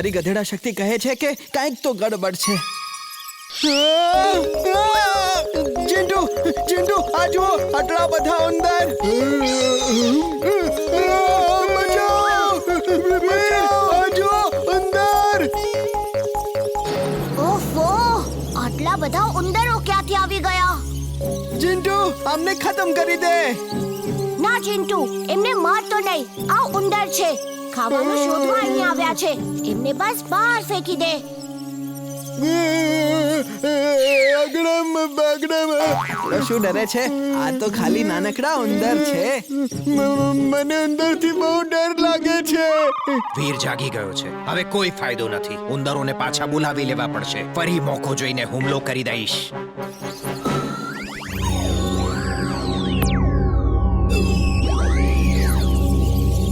મારી ગધેડા શક્તિ કહે છે કે કાંઈક તો ગડબડ છે. ચિંટુ, ચિંટુ, આ જુઓ, આટલા બધા ઉંદર. બચાવ! આ જુઓ, ઉંદર! ઓફો, આટલા બધા ઉંદરો ક્યાંથી આવી ગયા? ચિંટુ, આમને ખતમ કરી દે. ના ચિંટુ, એમને મારતો નહીં. આ ઉંદર છે, ખાવાનું શોધવા અહીં આવ્યા છે. એમને બસ બહાર ફેંકી દે. શું ડરે છે? આ તો ખાલી નાનકડા ઉંદર છે. મને અંદરથી બહુ ડર લાગે છે. વીર જાગી ગયો છે. હવે કોઈ ફાયદો નથી. ઉંદરોને પાછા બોલાવી લેવા પડશે. ફરી મોકો જોઈને હુમલો કરી દઈશ.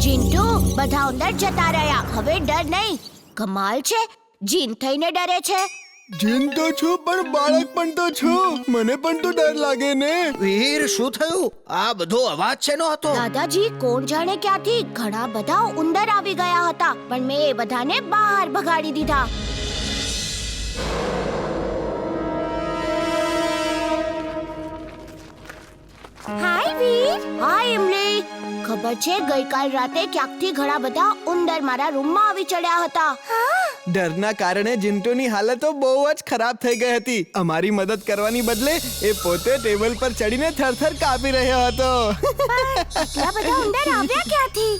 ચિંટુ, બધા ઉંદર જતા રહ્યા. હવે ડર નહીં. કમાલ છે, જીન થઈને ડરે છે. જીન તો છું, પણ બાળક પણ તો છું. મને પણ તો ડર લાગે ને. વીર, શું થયું? આ બધો અવાજ શેનો હતો? દાદાજી, કોણ જાણે ક્યાંથી ઘણા બધા ઉંદર આવી ગયા હતા, પણ મેં એ બધાને બહાર ભગાડી દીધા. હાય વીર. હાય ઇમલી. ખબર છે, ગઈકાલ રાતે ક્યાંકથી ઘણા બધા ઉંદર મારા રૂમમાં આવી ચડ્યા હતા. ડરના કારણે ચિંટુની હાલત તો બહુ જ ખરાબ થઈ ગઈ હતી. અમારી મદદ કરવાની બદલે એ પોતે ટેબલ પર ચડીને થરથર કાપી રહ્યો હતો. આટલા બધા ઉંદર આવ્યા ક્યાંથી?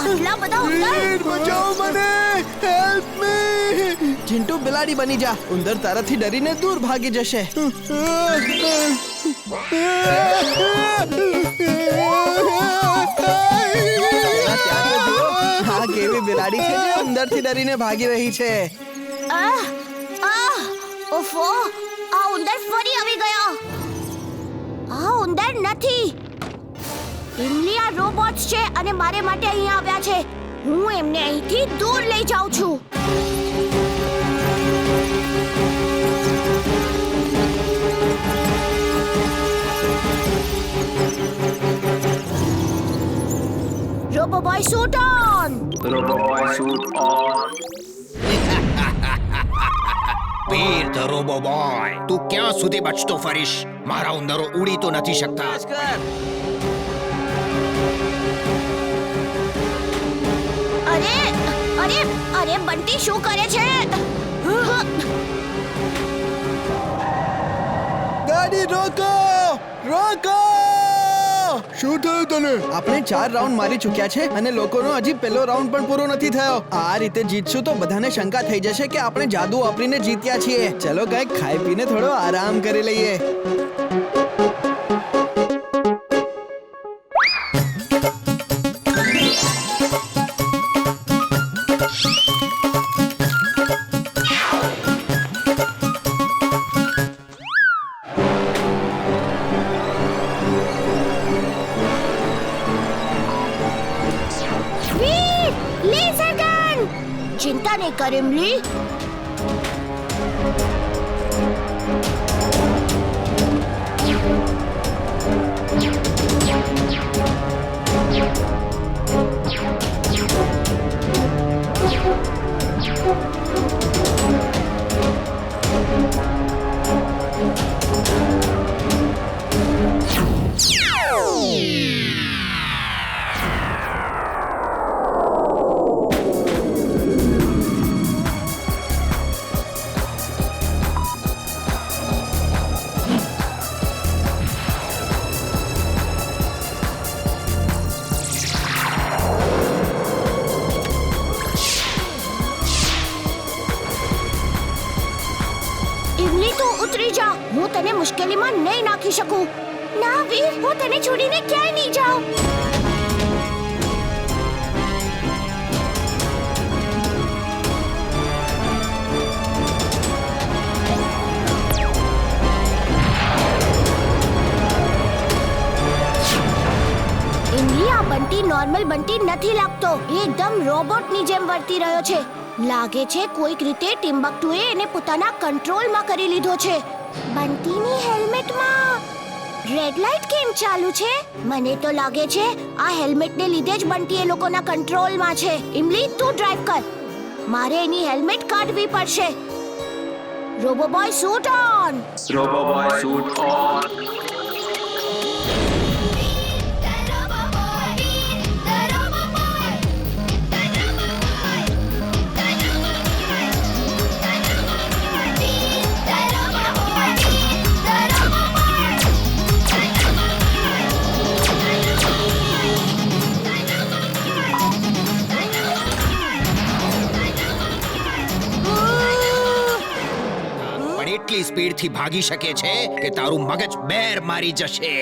આટલા બધા ઉંદર! બચાવો મને! Help me! ચિંટુ, બિલાડી બની જા. ઉંદર તારાથી ડરીને દૂર ભાગી જશે. હા, કેવી બિલાડી છે જે ઉંદરથી ડરીને ભાગી રહી છે. ઓફો, આ ઉંદર ફરી આવી ગયા. આ ઉંદર નથી. ઇમલી, આ રોબોટ્સ છે અને મારે માટે અહીં આવ્યા છે. હું એમને અહીંથી દૂર લઈ જાઉં છું. Robo boy suit on. Veer the robo boy, તું ક્યાં સુધી બચતો ફરીશ? મારા ઉંદરો ઉડી તો નથી શકતા. અરે અરે અરે, બંટી શું કરે છે? ગાડી રોકો! રોકો! શું થયું તને? આપણે 4 રાઉન્ડ મારી ચૂક્યા છે અને લોકોનો હજી પહેલો રાઉન્ડ પણ પૂરો નથી થયો. આ રીતે જીતશું તો બધાને શંકા થઈ જશે કે આપણે જાદુ વાપરીને જીત્યા છીએ. ચલો કંઈક ખાઈ પીને થોડો આરામ કરી લઈએ. ચિંતા નહીં કર ઇમલી. ઉતરી જા. હું તને મુશ્કેલીમાં નહીં નાખી શકું. ના વીર, હું તને છોડીને ક્યાંય નહીં જાઉં. ઇમલી, આ બંટી નોર્મલ બંટી નથી લાગતો. એ એકદમ રોબોટની જેમ વર્તી રહ્યો છે. લાગે છે કોઈક રીતે ટિમ્બક્ટુએ એને પોતાના કંટ્રોલમાં કરી લીધો છે. બંટીની હેલ્મેટમાં રેડ લાઇટ કેમ ચાલુ છે? મને તો લાગે છે આ હેલ્મેટને લીધે જ બંટી એ લોકોના કંટ્રોલમાં છે. ઇમલી તું ડ્રાઈવ કર. મારે એની હેલ્મેટ કાઢવી પડશે. Roboboy suit on. Roboboy suit on. પણ એટલી સ્પીડથી ભાગી શકે છે કે તારું મગજ બેર મારી જશે.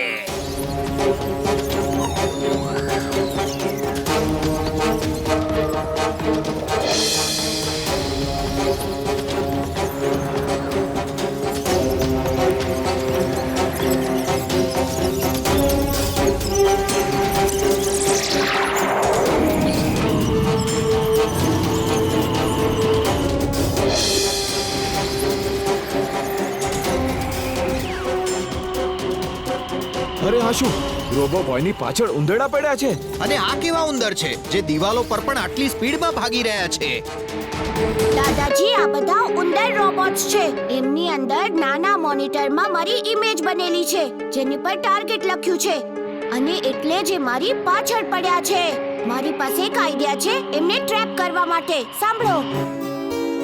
અરે આ શું? રોબોબોયની પાછળ ઉંદરડા પડ્યા છે. અને આ કેવા ઉંદર છે જે દિવાલો પર પણ આટલી સ્પીડમાં ભાગી રહ્યા છે? દાદાજી, આ બધા ઉંદર રોબોટ્સ છે. એમની અંદર નાના મોનિટરમાં મારી ઇમેજ બનેલી છે જેની પર ટાર્ગેટ લખ્યું છે અને એટલે જ એ મારી પાછળ પડ્યા છે. મારી પાસે એક આઈડિયા છે એમને ટ્રેપ કરવા માટે. સાંભળો.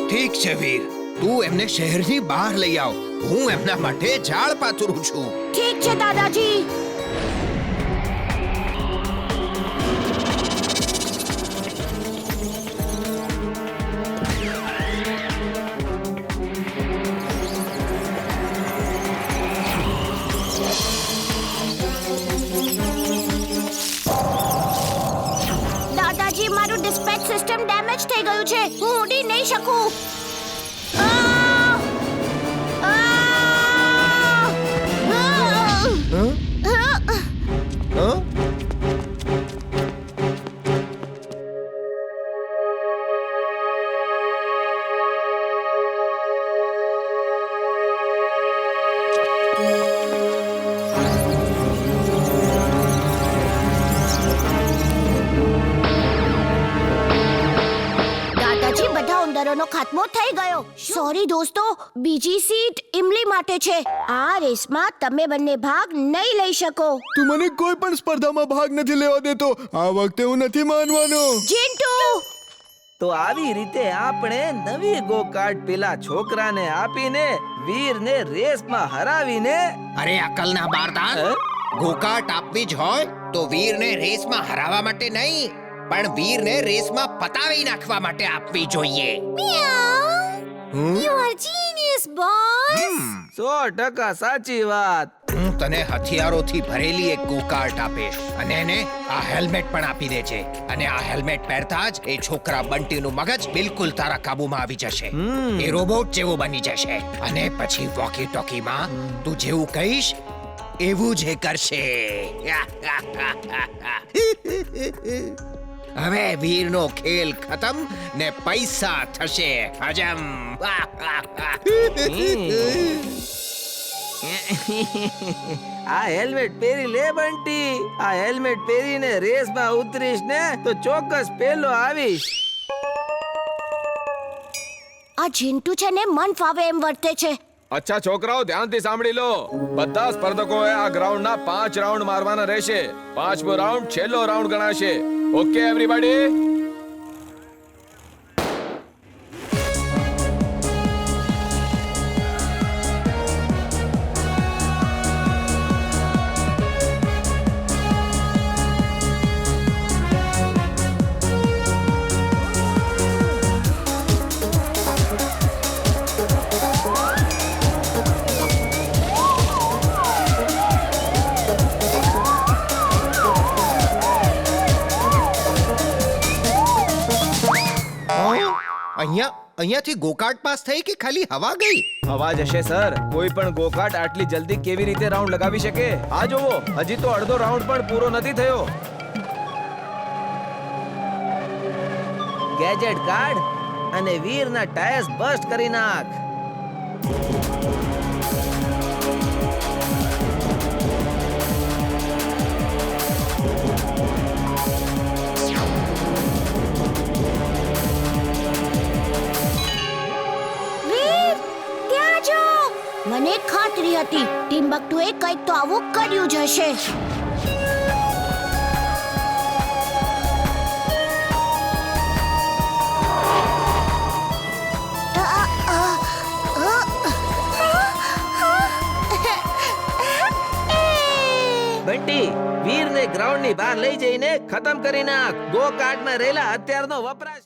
ઠીક છે વીર, તું એમને શહેરની બહાર લઈ આવ. હું એમના માટે ઝાડ પાથરું છું. ઠીક છે દાદાજી. દાદાજી, મારું ડિસ્પેચ સિસ્ટમ ડેમેજ થઈ ગયું છે. હું ઉડી નહીં શકું. આ! આ! દાદાજી, બધા ઉંદરોનો ખાત્મો થઈ ગયો. સોરી દોસ્તો, બીજી સીટ ઇમલી માટે છે. આ રેસમાં તમે બંને ભાગ નહીં લઈ શકો. તું મને કોઈ પણ સ્પર્ધામાં ભાગ નથી લેવા દેતો. આ વખતે હું નથી માનવાનો. ચિંટુ! તો આવી રીતે આપણે નવી ગોકાર્ટ પેલા છોકરાને આપીને વીરને રેસમાં હરાવીને અરે અકલના બારદાન, ગોકાર્ટ આપવી જ હોય તો વીરને રેસમાં હરાવવા માટે નહીં, પણ વીરને રેસમાં પતાવી નાખવા માટે આપવી જોઈએ. You are genius, boss. 100% સાચી વાત. હું તને હથિયારોથી ભરેલી એક ગોકાર્ટ આપીશ અને એને આ હેલ્મેટ પણ આપી દેજે. અને આ હેલ્મેટ પહેરતા જ એ છોકરા બંટીનું મગજ બિલકુલ તારા કાબુમાં આવી જશે. એ રોબોટ જેવો બની જશે અને પછી વોકી ટોકીમાં તું જેવું કહીશ એવું જ એ કરશે. હવે વીરનો ખેલ ખતમ ને પૈસા થશે હજમ. આ હેલ્મેટ પહેરી લે બંટી. આ હેલ્મેટ પહેરીને રેસમાં ઉતરીશ ને તો ચોક્કસ પેલો આવીશ. આ ચિંટુ છે ને મન ફાવે એમ વર્તે છે. અચ્છા છોકરાઓ, ધ્યાનથી સાંભળી લો. બધા સ્પર્ધકોએ આ ગ્રાઉન્ડના 5 રાઉન્ડ મારવાના રહેશે. 5મો રાઉન્ડ છેલ્લો રાઉન્ડ ગણાશે. Okay everybody? અહીંયાથી ગોકાર્ટ પાસ થઈ કે ખાલી હવા ગઈ? હવા જશે સર. કોઈ પણ ગોકાર્ટ આટલી જલ્દી કેવી રીતે રાઉન્ડ લગાવી શકે? આ જોવો, હજી તો અડધો રાઉન્ડ પણ પૂરો નથી થયો. ગેજેટ કાઢ અને વીરના ટાયર્સ બસ્ટ કરી નાખ. આવી હતી ટિમ્બકટુએ કંઈક તો આવું કર્યું જ હશે બંટી વીરને ગ્રાઉન્ડની બહાર લઈ જઈને ખતમ કરી નાખ ગો કાર્ટમાં રહેલા હથિયારનો વપરાશ